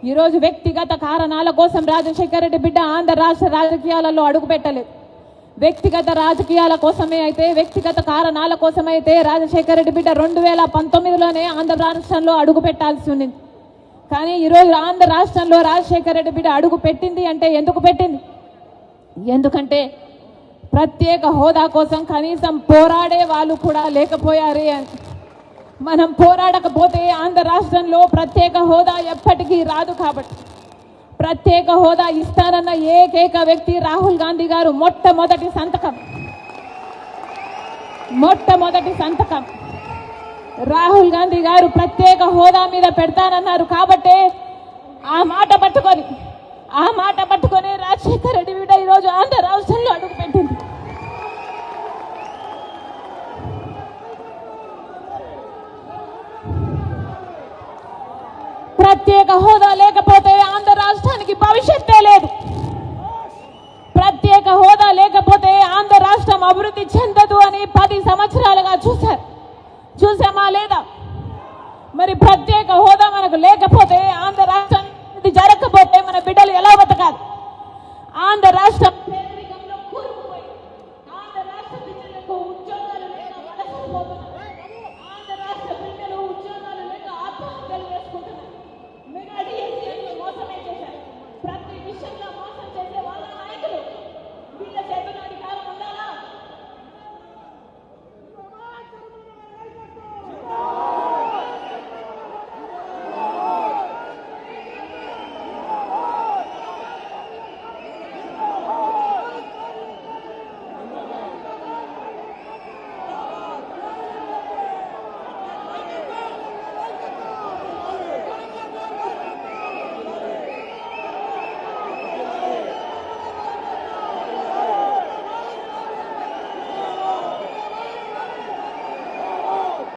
ఈరోజు వ్యక్తిగత కారణాల కోసం రాజశేఖర రెడ్డి బిడ్డ ఆంధ్ర రాష్ట్ర రాజకీయాలలో అడుగుపెట్టలేదు. వ్యక్తిగత రాజకీయాల కోసమే అయితే, వ్యక్తిగత కారణాల కోసమైతే రాజశేఖర రెడ్డి బిడ్డ 2019లోనే ఆంధ్ర రాష్ట్రంలో అడుగు పెట్టాల్సి ఉంది. కానీ ఈరోజు ఆంధ్ర రాష్ట్రంలో రాజశేఖర రెడ్డి బిడ్డ అడుగు పెట్టింది అంటే ఎందుకు పెట్టింది? ఎందుకంటే ప్రత్యేక హోదా కోసం కనీసం పోరాడే వాళ్ళు కూడా లేకపోయారే అని. మనం పోరాడకపోతే ఆంధ్ర రాష్ట్రంలో ప్రత్యేక హోదా ఎప్పటికీ రాదు. కాబట్టి ప్రత్యేక హోదా ఇస్తానన్న ఏకైక వ్యక్తి రాహుల్ గాంధీ గారు మొట్టమొదటి సంతకం రాహుల్ గాంధీ గారు ప్రత్యేక హోదా మీద పెడతానన్నారు. కాబట్టి ఆ మాట పట్టుకొని రాజశేఖర రెడ్డి బిడ్డ ఈరోజు ఆంధ్ర రాష్ట్రంలో అడుగుపెట్టింది. ప్రత్యేక హోదా లేకపోతే ఆంధ్ర రాష్ట్రానికి భవిష్యత్తే లేదు. ప్రత్యేక హోదా లేకపోతే ఆంధ్ర రాష్ట్రం అభివృద్ధి చెందదు అని 10 సంవత్సరాలుగా చూసామా లేదా? మరి ప్రత్యేక హోదా మనకు లేకపోతే, ఆంధ్ర రాష్ట్రం జరగకపోతే మన బిడ్డలు ఎలా బతకాలి? ఆంధ్ర రాష్ట్రం